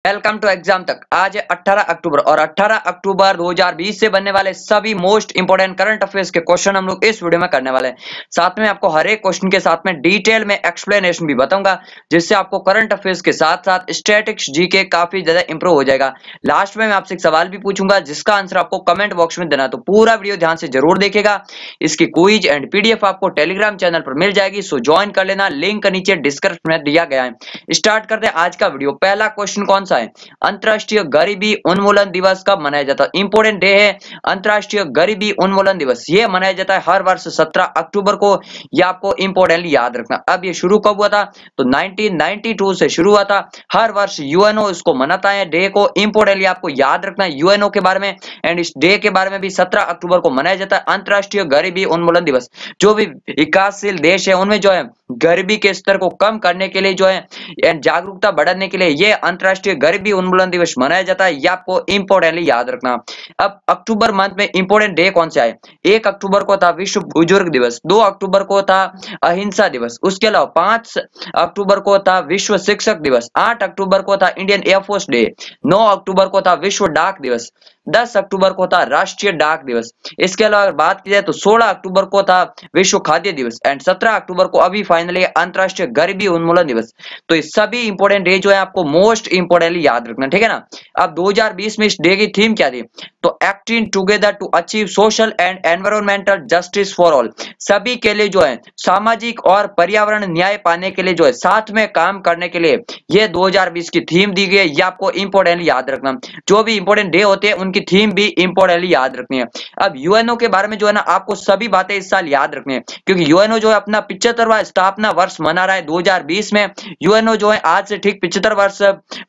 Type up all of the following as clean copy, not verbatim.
Welcome to exam तक। आज है 18 अक्टूबर और 18 अक्टूबर 2020 से बनने वाले सभी मोस्ट इंपोर्टेंट करंट अफेयर्स के क्वेश्चन हम लोग इस वीडियो में करने वाले हैं। साथ में आपको हर एक क्वेश्चन के साथ में डिटेल में एक्सप्लेनेशन भी बताऊंगा, जिससे आपको करंट अफेयर्स के साथ साथ स्टैटिक्स जीके काफी ज्यादा इंप्रूव हो जाएगा। लास्ट में मैं आपसे एक सवाल भी पूछूंगा, जिसका आंसर आपको कमेंट बॉक्स में देना, तो पूरा वीडियो ध्यान से जरूर देखेगा। इसकी क्विज एंड पीडीएफ आपको टेलीग्राम चैनल पर मिल जाएगी, सो ज्वाइन कर लेना, लिंक नीचे डिस्क्रिप्शन में दिया गया है। स्टार्ट करते हैं आज का वीडियो। पहला क्वेश्चन कौन सा है? अंतरराष्ट्रीय गरीबी उन्मूलन दिवस कब मनाया जाता है? इंपोर्टेंट डे है अंतरराष्ट्रीय गरीबी उन्मूलन दिवस। ये मनाया जाता है हर वर्ष 17 अक्टूबर को। ये आपको इंपोर्टेंटली याद रखना। अब ये शुरू कब हुआ था? तो 1992 से शुरू हुआ था। हर वर्ष यूएनओ इसको मनाता है डे को। इंपोर्टेंटली आपको याद रखना है यूएनओ के बारे में, एंड इस डे के बारे में भी 17 अक्टूबर को मनाया जाता है अंतरराष्ट्रीय गरीबी उन्मूलन दिवस। जो भी विकासशील देश है उनमें जो है गरीबी के स्तर को कम करने के लिए जो है जागरूकता बढ़ाने के लिए ये अंतरराष्ट्रीय गरीबी उन्मूलन दिवस मनाया जाता है। ये आपको इंपोर्टेंटली याद रखना। अब अक्टूबर मंथ में इंपोर्टेंट डे कौन से आए? 1 अक्टूबर को था विश्व बुजुर्ग दिवस, 2 अक्टूबर को था अहिंसा दिवस, उसके अलावा 5 अक्टूबर को था विश्व शिक्षक दिवस, 8 अक्टूबर को था इंडियन एयरफोर्स डे, 9 अक्टूबर को था विश्व डाक दिवस, 10 अक्टूबर को था राष्ट्रीय डाक दिवस। इसके अलावा अगर बात की जाए तो 16 अक्टूबर को था विश्व खाद्य दिवस, एंड 17 अक्टूबर को अभी फाइनली अंतरराष्ट्रीय गरीबी उन्मूलन दिवस। तो ये सभी इंपोर्टेंट डे जो है आपको मोस्ट इंपोर्टेंटली याद रखना, ठीक है ना। अब 2020 में इस डे की थीम क्या थी? तो acting together to achieve social and environmental justice for all. सभी के लिए जो है सामाजिक और पर्यावरण न्याय पाने के लिए जो है साथ में काम करने के लिए ये 2020 की थीम दी गई है। ये आपको इंपोर्टेंटली याद रखना। जो भी इंपोर्टेंट डे होते हैं उनकी थीम भी इंपोर्टेंटली याद रखनी है। अब यूएनओ के बारे में जो है ना आपको सभी बातें इस साल याद रखनी है, क्योंकि यूएनओ जो है अपना 75वां स्थापना वर्ष मना रहा है 2020 में। यूएनओ जो है आज से ठीक 75 वर्ष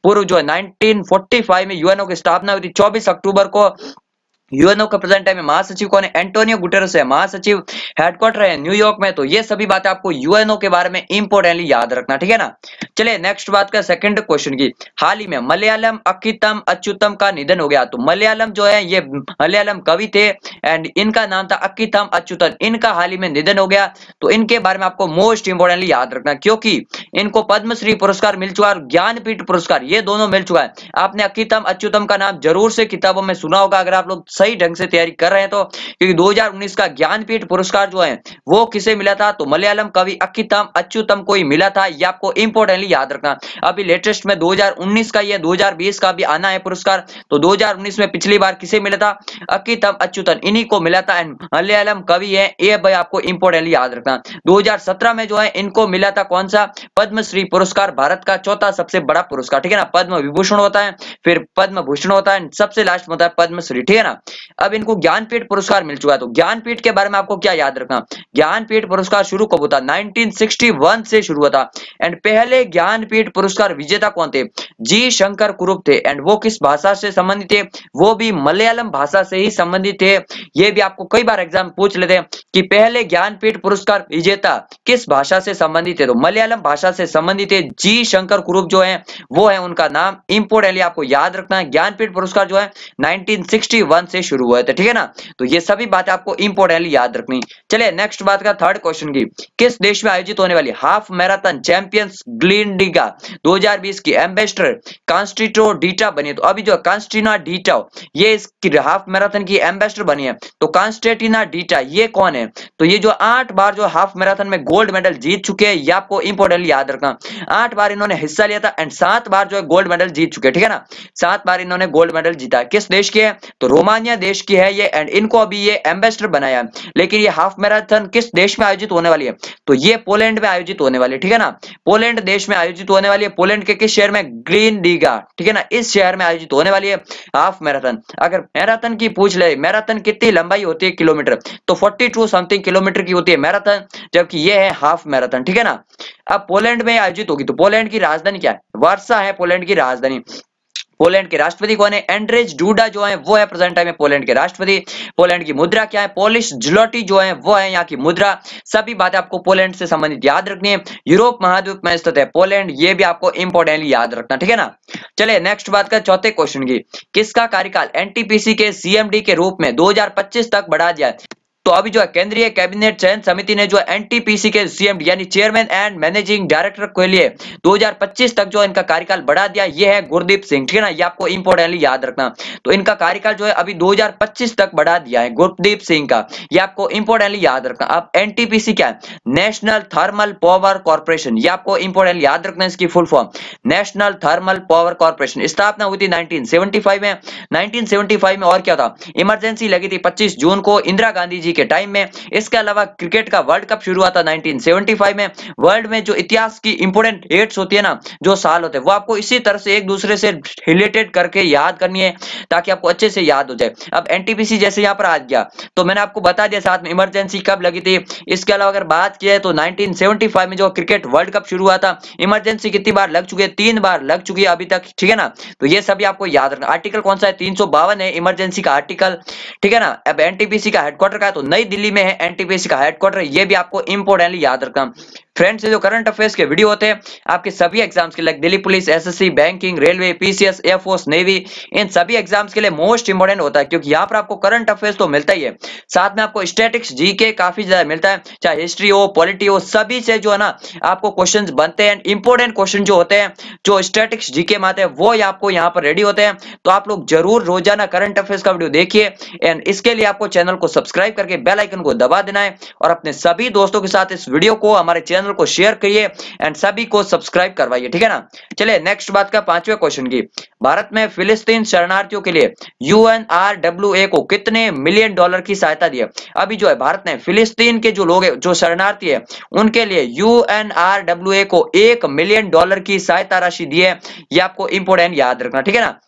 पूर्व जो है 1945 में यूएनओ की स्थापना हुई थी। 24 अक्टूबर को यूएनओ के प्रेजेंट टाइम में महासचिव कौन है? एंटोनियो गुटेरेस है महासचिव, हेडक्वार्टर है न्यूयॉर्क में। तो ये सभी बातें आपको यूएनओ के बारे में इंपोर्टेंटली याद रखना, ठीक है ना। चलिए नेक्स्ट बात का सेकंड क्वेश्चन की। हाल ही में मलयालम अक्कीतम अच्युतम का निधन हो गया। तो मलयालम जो है ये मलयालम कवि थे एंड इनका नाम था अक्कीतम अच्युतन। इनका हाल ही में निधन हो गया। तो इनके बारे में आपको मोस्ट इंपोर्टेंटली याद रखना, क्योंकि इनको पद्मश्री पुरस्कार मिल चुका है और ज्ञानपीठ पुरस्कार ये दोनों मिल चुका है। आपने अक्कीतम अच्युतम का नाम जरूर से किताबों में सुना होगा अगर आप लोग सही ढंग से तैयारी कर रहे हैं तो, क्योंकि 2019 का ज्ञानपीठ पुरस्कार जो है वो किसे मिला था? तो मलयालम कवि अक्कीतम अच्युतम को ही मिला था। ये आपको इंपोर्टेंटली याद रखना। अभी लेटेस्ट में 2019 का ये 2020 का भी आना है पुरस्कार। तो 2019 में पिछली बार किसे मिला था? अक्कीतम अच्युतन, इन्हीं को मिला था। एंड मलयालम कवि है ये भाई आपको इंपोर्टेंटली याद रखना। 2017 में जो है इनको मिला था कौन सा? पद्मश्री पुरस्कार, भारत का चौथा सबसे बड़ा पुरस्कार, ठीक है ना। पद्म विभूषण होता है, फिर पद्म भूषण होता है, सबसे लास्ट में होता है पद्मश्री, ठीक है ना। अब इनको ज्ञानपीठ पुरस्कार मिल चुका है। तो ज्ञानपीठ के बारे में आपको क्या याद रखना? ज्ञानपीठ पुरस्कार शुरू कब होता? 1961 से शुरू हुआ था। एंड पहले ज्ञानपीठ पुरस्कार विजेता कौन थे? जी शंकर कुरुप थे। एंड वो किस भाषा से संबंधित थे? वो भी मलयालम भाषा से ही संबंधित थे। ये भी आपको कई बार एग्जाम पूछ लेते हैं कि पहले ज्ञानपीठ पुरस्कार विजेता किस भाषा से संबंधित है? तो मलयालम भाषा से संबंधित है। जी शंकर कुरुप जो है वो है उनका नाम। इंपोर्टेंटली आपको याद रखना है ज्ञानपीठ पुरस्कार जो है 1961 से शुरू हुए थे, ठीक है ना। तो ये सभी बातें आपको इंपोर्टेंटली याद रखनी। चलिए नेक्स्ट बात का थर्ड क्वेश्चन की। किस देश में आयोजित होने वाली हाफ मैराथन चैंपियंस ग्लिंडिगा 2020 की एम्बेसडर कांस्टिटो डीटा बनी? तो अभी जो कांस्टिना डीटा ये इसकी हाफ मैराथन की एम्बेसडर बनी है। तो कांस्टेटिना डीटा ये कौन है? तो ये जो 8 बार जो हाफ मैराथन में गोल्ड मेडल जीत चुके हैं, ये आपको इंपोर्टेंटली याद रखना। 8 बार इन्होंने हिस्सा लिया था एंड 7 बार जो है गोल्ड मेडल जीत चुके हैं, ठीक है ना। 7 बार इन्होंने गोल्ड मेडल जीता है। किस देश के है? तो रोमानिया देश की है ये। एंड इनको अभी ये एम्बेसडर बनाया है। लेकिन ये हाफ मैराथन किस देश में आयोजित होने वाली है? तो ये पोलैंड में आयोजित होने वाली है, ठीक है ना। पोलैंड देश में आयोजित होने वाली है। पोलैंड के किस शहर में? ग्लिंडिगा, ठीक है ना। इस शहर में आयोजित होने वाली है हाफ मैराथन। अगर मैराथन की पूछ ले, मैराथन कितनी लंबाई होती है किलोमीटर? तो 42 समथिंग किलोमीटर की होती है मैराथन, जबकि ये है हाफ मैराथन, ठीक है ना। अब पोलैंड में आयोजित होगी। तो पोलैंड की राजधानी क्या है? वार्सा है पोलैंड की राजधानी। पोलैंड के राष्ट्रपति कौन है? एंड्रेज डूडा जो है वो है प्रेजेंट टाइम में पोलैंड के राष्ट्रपति। पोलैंड की मुद्रा क्या है? पोलिश ज़्लोटी जो है वो है यहाँ की मुद्रा। सभी बातें आपको पोलैंड से संबंधित याद रखनी है। यूरोप महाद्वीप में स्थित है पोलैंड, ये भी आपको इंपोर्टेंटली याद रखना, ठीक है ना। चलिए नेक्स्ट बात का चौथे क्वेश्चन की। किसका कार्यकाल एनटीपीसी के सीएमडी के रूप में 2025 तक बढ़ा दिया है? तो अभी जो है केंद्रीय कैबिनेट चयन समिति ने जो एनटीपीसी के सीएमडी यानी चेयरमैन एंड मैनेजिंग डायरेक्टर के लिए 2025 तक जो इनका कार्यकाल बढ़ा दिया। ये है गुरदीप सिंह, ठीक है ना, ये आपको इंपोर्टेंटली याद रखना। तो इनका कार्यकाल जो है अभी 2025 तक बढ़ा दिया है गुरदीप सिंह का, ये आपको इंपोर्टेंटली याद रखना। अब एनटीपीसी क्या है? नेशनल थर्मल पावर कॉर्पोरेशन, ये आपको इंपोर्टेंटली याद रखना इसकी full form, national thermal power corporation. स्थापना हुई थी 1975 में। 1975 में और क्या था, इमरजेंसी लगी थी 25 जून को इंदिरा गांधी जी के टाइम में। इसके अलावा क्रिकेट का वर्ल्ड कप शुरू हुआ था 1975 में। वर्ल्ड में जो इतिहास की इंपोर्टेंट डेट्स होती है ना, जो साल होते हैं, वो आपको इसी तरह से एक दूसरे से रिलेटेड करके याद करनी है ताकि आपको अच्छे से याद हो जाए। अब एनटीपीसी जैसे यहाँ पर आ गया तो मैंने आपको बता दिया साथ में इमरजेंसी कब लगी थी। इसके अलावा अगर बात की जाए तो 1975 में जो क्रिकेट वर्ल्ड कप शुरू हुआ था, इमरजेंसी कितनी बार लग चुकी है? 3 बार लग चुकी है अभी तक, ठीक है ना। तो ये सभी आपको याद रखना। आर्टिकल कौन सा है? 352 है इमरजेंसी का आर्टिकल, ठीक है ना। अब एनटीपीसी का हेडक्वार्टर का है तो नई दिल्ली में है एनटीपीसी का हेडक्वार्टर, ये भी आपको इंपोर्टेंटली याद रखना। फ्रेंड्स, जो करंट अफेयर्स के वीडियो होते हैं आपके सभी एग्जाम्स के लिए, Delhi police, SSC, banking, railway, PCS, air force, navy, इन सभी एग्जाम्स के लिए मोस्ट इंपोर्टेंट होता है, क्योंकि यहाँ पर आपको करंट अफेयर्स तो मिलता ही है, साथ में आपको स्टैटिक्स, जीके काफी ज्यादा मिलता है, चाहे हिस्ट्री हो, पॉलिटी हो, सभी से जो है ना आपको क्वेश्चंस बनते हैं। इंपोर्टेंट क्वेश्चन जो होते हैं, जो स्टैटिक्स, जीके में आते हैं, वो आपको यहाँ पर रेडी होते हैं। तो आप लोग जरूर रोजाना करंट अफेयर्स का वीडियो देखिए एंड इसके लिए आपको चैनल को सब्सक्राइब करके बेल आइकन को दबा देना है और अपने सभी दोस्तों के साथ इस वीडियो को, हमारे चैनल को शेयर करिए एंड सभी को सब्सक्राइब करवाइए, ठीक है ना। चलिए नेक्स्ट बात का 5वें क्वेश्चन की, भारत में फिलिस्तीन शरणार्थियों के लिए यूएनआरडब्ल्यूए को कितने मिलियन डॉलर की सहायता दी है? अभी जो है भारत ने फिलिस्तीन के जो लोग हैं, जो शरणार्थी है, उनके लिए यूएनआरडब्ल्यूए को $1 मिलियन की सहायता राशि दी है। ये आपको इंपोर्टेंट याद रखना, ठीक है ना।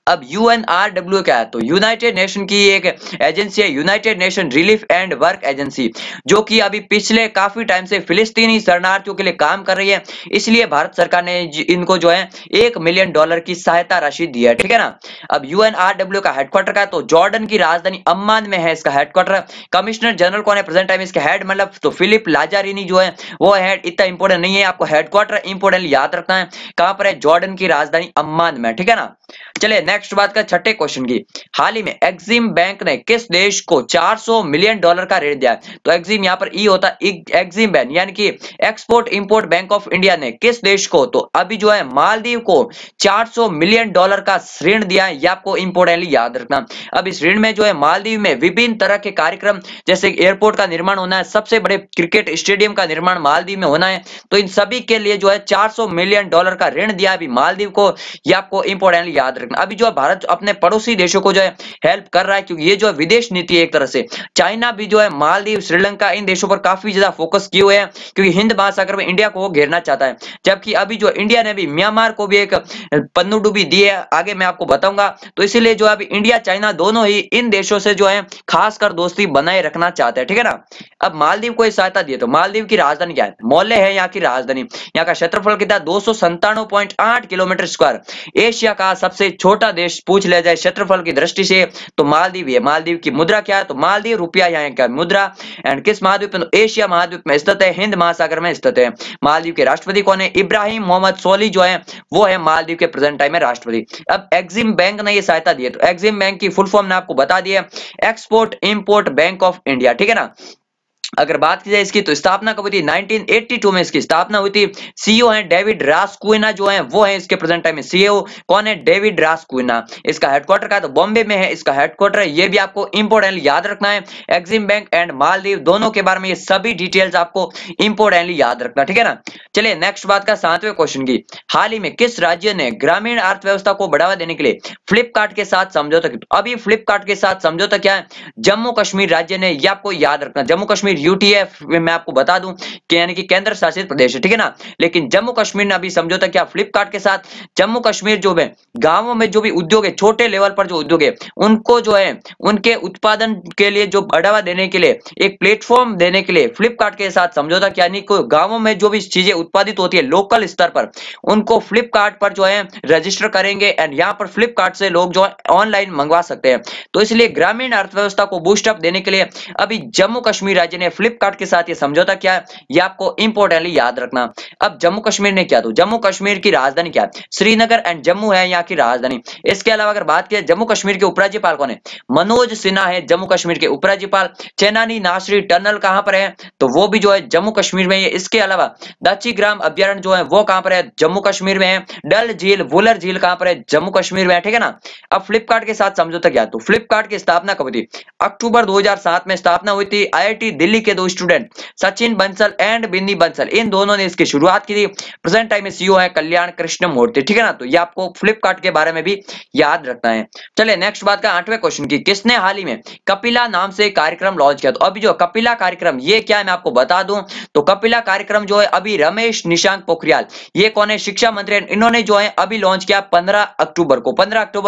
अब यूएनआरडब्ल्यू क्या है? तो यूनाइटेड नेशन की एक एजेंसी है, United nation relief and work agency, जो कि अभी पिछले काफी टाइम से फिलिस्तीनी शरणार्थियों के लिए काम कर रही है। इसलिए भारत सरकार ने इनको जो है $1 मिलियन की सहायता राशि दी है, ठीक है ना। अब यूएनआरडब्ल्यू का हेडक्वार्टर का है तो जॉर्डन की राजधानी अम्मान में है इसका हेडक्वार्टर। कमिश्नर जनरल कौन है प्रेजेंट टाइम इसके हेड? मतलब तो फिलिप लाजारिनी जो है वो हेड, इतना इंपोर्टेंट नहीं है, आपको हेडक्वार्टर इंपोर्टेंट याद रखना है। कहां पर है? जॉर्डन की राजधानी अम्मान में, ठीक है ना। चलिए नेक्स्ट बात का 6ठे क्वेश्चन की, हाल ही में एक्सिम बैंक ने किस देश को $400 मिलियन का ऋण दिया है? तो एक्सिम यहाँ पर ई होता है एक्सिम बैंक, यानी कि export import bank of India ने किस देश को? तो अभी जो है मालदीव को $400 मिलियन का ऋण दिया है, ये आपको इंपोर्टेंटली याद रखना। अब इस ऋण में जो है मालदीव में विभिन्न तरह के कार्यक्रम, जैसे एयरपोर्ट का निर्माण होना है, सबसे बड़े क्रिकेट स्टेडियम का निर्माण मालदीव में होना है, तो इन सभी के लिए जो है $400 मिलियन का ऋण दिया अभी मालदीव को, ये आपको इंपोर्टेंटली याद रखना। अभी जो भारत अपने पड़ोसी देशों को जो है हेल्प कर रहा है, क्योंकि ये जो है विदेश नीति है एक तरह से। चाइना भी जो है मालदीव, श्रीलंका, इन देशों पर काफी ज्यादा फोकस किए हुए हैं, क्योंकि हिंद महासागर में इंडिया को वो घेरना चाहता है। जबकि अभी जो इंडिया ने भी म्यांमार को भी एक पनडुब्बी दी है, आगे मैं आपको बताऊंगा। तो इसीलिए जो अभी इंडिया, चाइना दोनों ही इन देशों से जो है खासकर दोस्ती बनाए रखना चाहते हैं, ठीक है ना। अब मालदीव को सहायता दी है तो मालदीव की राजधानी क्या है? मोले है यहाँ की राजधानी। यहाँ का क्षेत्रफल कितना? 297.8 किलोमीटर स्क्वायर। एशिया का सबसे छोटा देश पूछ लिया जाए क्षेत्रफल की दृष्टि से तो मालदीव है। मालदीव की मुद्रा क्या है? तो मालदीव रुपया यहाँ का मुद्रा। एंड किस महाद्वीप में? तो एशिया महाद्वीप में स्थित है, हिंद महासागर में स्थित है। मालदीव के राष्ट्रपति कौन है? इब्राहिम मोहम्मद सोली जो है वो है मालदीव के प्रेजेंट टाइम में राष्ट्रपति। अब एक्सिम बैंक ने ये सहायता दी है तो एक्सिम बैंक की फुल फॉर्म ने आपको बता दी है, export import bank of India, ठीक है ना। अगर बात की जाए इसकी तो स्थापना कब हुई थी? 1982 में इसकी स्थापना हुई थी। सीईओ है डेविड रास्कुइना जो है वो है इसके प्रेजेंट टाइम में सीईओ। कौन है? डेविड रास्कुइना। इसका हेडक्वार्टर का तो बॉम्बे में है इसका हेडक्वार्टर, ये भी आपको इंपोर्टेंटली याद रखना है। एक्सिम बैंक एंड मालदीव दोनों के बारे में ये सभी डिटेल्स आपको इंपोर्टेंटली याद रखना, ठीक है ना। चलिए नेक्स्ट बात का 7वें क्वेश्चन की, हाल ही में किस राज्य ने ग्रामीण अर्थव्यवस्था को बढ़ावा देने के लिए फ्लिपकार्ट के साथ समझौता किया? अभी फ्लिपकार्ट के साथ समझौता क्या है? जम्मू कश्मीर राज्य ने, ये आपको याद रखना। जम्मू कश्मीर यूटीएफ मैं आपको बता दूं कि यानी कि केंद्र शासित प्रदेश है, ठीक है ना। लेकिन जम्मू कश्मीर ने अभी समझौता किया फ्लिपकार्ट के साथ। जम्मू कश्मीर जो है गांवों में जो भी उद्योग है, छोटे लेवल पर जो उद्योग है, उनको जो है उनके उत्पादन के लिए जो बढ़ावा देने के लिए एक प्लेटफॉर्म देने के लिए फ्लिपकार्ट के साथ समझौता किया। यानी कि गांवों में जो भी चीजें उत्पादित होती है लोकल स्तर पर, उनको फ्लिपकार्ट पर जो है रजिस्टर करेंगे एंड यहाँ पर फ्लिपकार्ट से लोग जो है ऑनलाइन मंगवा सकते हैं। तो इसलिए ग्रामीण अर्थव्यवस्था को बूस्टअप देने के लिए अभी जम्मू कश्मीर राज्य ने फ्लिपकार्ट के साथ ये समझौता किया है, ये आपको इंपॉर्टेंटली याद रखना। अब जम्मू कश्मीर ने क्या, तो जम्मू कश्मीर की राजधानी क्या है, श्रीनगर एंड जम्मू है यहाँ की राजधानी। इसके अलावा अगर बात की जम्मू कश्मीर के उपराज्यपाल कौन है, मनोज सिन्हा है जम्मू कश्मीर के उपराज्यपाल। चेनानी नासरी टनल कहां पर है, तो वो भी जो है जम्मू कश्मीर में है। इसके अलावा दाचीग्राम अभ्यारण्य जो है वो कहां पर है, जम्मू कश्मीर में है। डल झील, वुलर झील कहां पर है, जम्मू कश्मीर में है, ठीक है ना। अब फ्लिपकार्ट के साथ समझौता क्या, तो फ्लिपकार्ट की स्थापना कब हुई थी, अक्टूबर 2007 में स्थापना हुई थी। आईआईटी दिल्ली के दो स्टूडेंट सचिन बंसल एंड बिन्नी बंसल, इन दोनों ने इसकी शुरुआत की थी। प्रेजेंट टाइम में सीईओ है कल्याण कृष्ण मूर्ति, ठीक है ना। तो ये आपको फ्लिपकार्ट के बारे में भी याद रखना है। चलिए नेक्स्ट बात का 8वें क्वेश्चन की, किसने हाल ही में कपिला नाम से कार्यक्रम लॉन्च किया, तो अभी जो कपिला कार्यक्रम ये क्या है मैं आपको बता दूं, तो कपिला कार्यक्रम जो है अभी रमेश निशांक पोखरियाल, ये कौन है, शिक्षा मंत्री, इन्होंने जो है अभी लॉन्च किया 15 अक्टूबर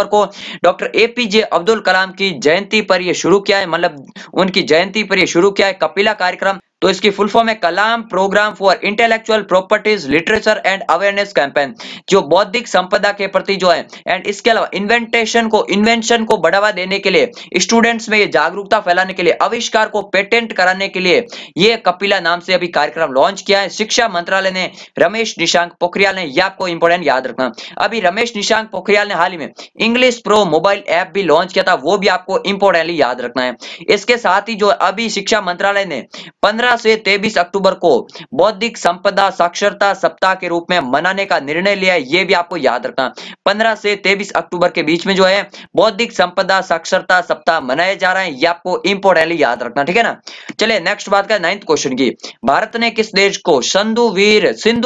को डॉक्टर एपीजे अब्दुल कलाम की जयंती पर ये शुरू किया है, मतलब उनकी जयंती पर ये शुरू किया है कपिला कार्यक्रम। तो इसकी फुल फॉर्म है Kalam program for intellectual properties literature and awareness campaign, जो बौद्धिक संपदा के प्रति जो है एंड इसके अलावा इन्वेंशन को बढ़ावा देने के लिए, स्टूडेंट्स में ये जागरूकता फैलाने के लिए, आविष्कार को पेटेंट कराने के लिए ये कपिला नाम से अभी कार्यक्रम लॉन्च किया है शिक्षा मंत्रालय ने, रमेश निशांक पोखरियाल ने। ये आपको इंपॉर्टेंट याद रखना। अभी रमेश निशांक पोखरियाल ने हाल ही में इंग्लिश प्रो मोबाइल ऐप भी लॉन्च किया था, वो भी आपको इंपॉर्टेंटली याद रखना है। इसके साथ ही जो अभी शिक्षा मंत्रालय ने 15 से 23 अक्टूबर को बौद्धिक संपदा साक्षरता सप्ताह के रूप में मनाने का निर्णय लिया है, ये भी आपको याद रखना। 15 से 23 अक्टूबर के बीच में जो है बौद्धिक संपदा साक्षरता सप्ताह मनाया जा रहा है, ये आपको इंपॉर्टेंटली याद रखना, ठीक है ना। चलिए नेक्स्ट बात का 9th क्वेश्चन की, भारत ने किस देश को सिंधु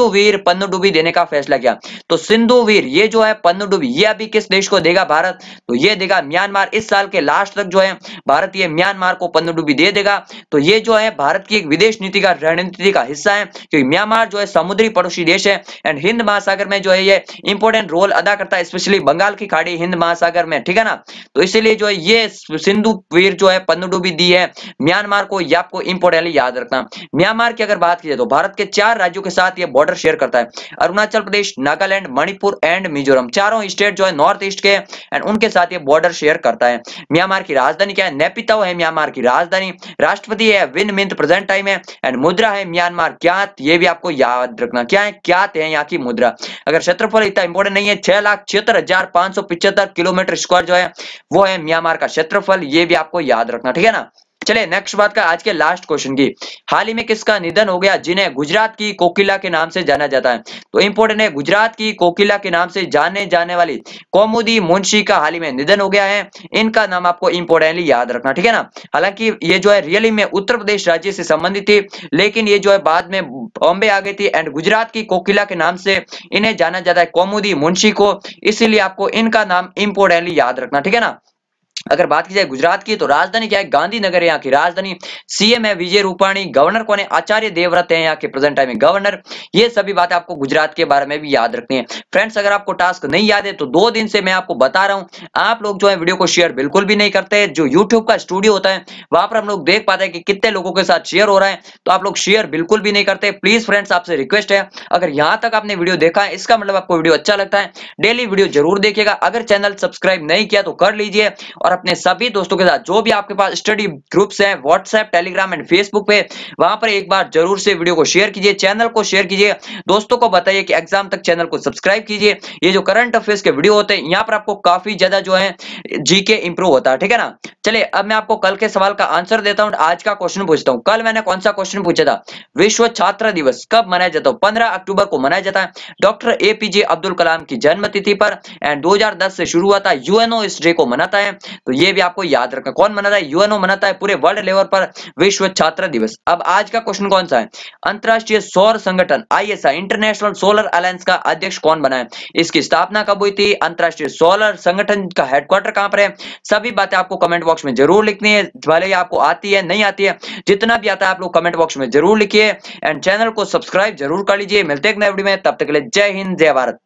वीर पनडुब्बी देने का फैसला किया, तो सिंधु वीर ये जो है पनडुब्बी ये अभी किस देश को देगा भारत, तो ये देगा म्यांमार। इस साल के लास्ट तक जो है भारत ये म्यांमार को पनडुब्बी दे देगा। तो ये जो है भारत की एक विदेश नीति का रणनीति का हिस्सा है, क्योंकि म्यांमार जो है समुद्री पड़ोसी देश है एंड हिंद महासागर में जो है ये इंपॉर्टेंट रोल अदा करता है, स्पेशली बंगाल की खाड़ी हिंद महासागर में, ठीक है ना। तो इसीलिए जो है ये सिंधु वीर जो है पनडुब्बी दी है म्यांमार को, ये आपको इंपॉर्टेंटली याद रखना। म्यांमार की अगर बात की जाए तो भारत के 4 राज्यों के साथ ये बॉर्डर शेयर करता है, अरुणाचल प्रदेश, नागालैंड, मणिपुर एंड मिजोरम, चारों स्टेट जो है नॉर्थ ईस्ट के एंड उनके साथ ये बॉर्डर शेयर करता है। म्यांमार की राजधानी क्या है, नेपिताओ है म्यांमार की राजधानी। राष्ट्रपति है विन मिंट प्रेजेंट टाइम है एंड मुद्रा है म्यांमार क्यात, ये भी आपको याद रखना। क्या है, क्यात है यहाँ की मुद्रा। अगर क्षेत्रफल इतना इंपॉर्टेंट नहीं है, 6,76,575 किलोमीटर स्क्वायर जो है वो है म्यांमार का क्षेत्रफल, ये भी आपको याद रखना, ठीक है ना। चलिए नेक्स्ट बात का आज के लास्ट क्वेश्चन की, हाल ही में किसका निधन हो गया जिन्हें गुजरात की कोकिला के नाम से जाना जाता है, तो इंपॉर्टेंट है गुजरात की कोकिला के नाम से जाने जाने वाली कौमुदी मुंशी का हाल ही में निधन हो गया है। इनका नाम आपको इंपॉर्टेंटली याद रखना, ठीक है ना। हालांकि ये जो है रियली में उत्तर प्रदेश राज्य से संबंधित थी, लेकिन ये जो है बाद में बॉम्बे आ गई थी एंड गुजरात की कोकिला के नाम से इन्हें जाना जाता है कौमुदी मुंशी को, इसीलिए आपको इनका नाम इंपॉर्टेंटली याद रखना, ठीक है ना। अगर बात की जाए गुजरात की, तो राजधानी क्या है, गांधीनगर है यहाँ की राजधानी। सीएम है विजय रूपाणी, गवर्नर कौन है, आचार्य देवव्रत है यहाँ के प्रेजेंट टाइम में गवर्नर। ये सभी बातें आपको गुजरात के बारे में भी याद रखनी है। फ्रेंड्स अगर आपको टास्क नहीं याद है तो 2 दिन से मैं आपको बता रहा हूँ, आप लोग जो है वीडियो को शेयर बिल्कुल भी नहीं करते। जो यूट्यूब का स्टूडियो होता है वहां पर हम लोग देख पाते हैं कि कितने लोगों के साथ शेयर हो रहा है, तो आप लोग शेयर बिल्कुल भी नहीं करते। प्लीज फ्रेंड्स आपसे रिक्वेस्ट है, अगर यहाँ तक आपने वीडियो देखा है इसका मतलब आपको वीडियो अच्छा लगता है, डेली वीडियो जरूर देखिएगा। अगर चैनल सब्सक्राइब नहीं किया तो कर लीजिए और अपने सभी दोस्तों के साथ जो भी आपके पास स्टडी ग्रुप्स हैं व्हाट्सएप, टेलीग्राम एंड फेसबुक पे, वहां पर एक बार जरूर से वीडियो को शेयर कीजिए, चैनल को शेयर कीजिए, दोस्तों को बताइए कि एग्जाम तक चैनल को सब्सक्राइब कीजिए। ये जो करंट अफेयर्स के वीडियो होते हैं यहाँ पर आपको काफी ज्यादा जो है जीके इंप्रूव होता है, ठीक है ना। चलिए अब मैं आपको कल के सवाल का आंसर देता हूँ। आज का क्वेश्चन पूछता हूँ, कल मैंने कौन सा क्वेश्चन पूछा था, विश्व छात्र दिवस कब मनाया जाता है, 15 अक्टूबर को मनाया जाता है डॉक्टर एपीजे अब्दुल कलाम की जन्म तिथि पर एंड 2010 से शुरू हुआ था, यूएनओ इस डे को मनाता है। तो ये भी आपको याद रखना, कौन मनाता है, यूएनओ मनाता है पूरे वर्ल्ड लेवल पर विश्व छात्र दिवस। अब आज का क्वेश्चन कौन सा है, अंतरराष्ट्रीय सौर संगठन आईएसआई इंटरनेशनल सोलर अलायंस का अध्यक्ष कौन बना है, इसकी स्थापना कब हुई थी, अंतरराष्ट्रीय सोलर संगठन का हेडक्वार्टर कहां पर है, सभी बातें आपको कमेंट बॉक्स में जरूर लिखनी है, भले ही आपको आती है नहीं आती है, जितना भी आता है आप लोग कमेंट बॉक्स में जरूर लिखिए एंड चैनल को सब्सक्राइब जरूर कर लीजिए। मिलते हैं एक नए वीडियो में, तब तक के लिए जय हिंद जय भारत।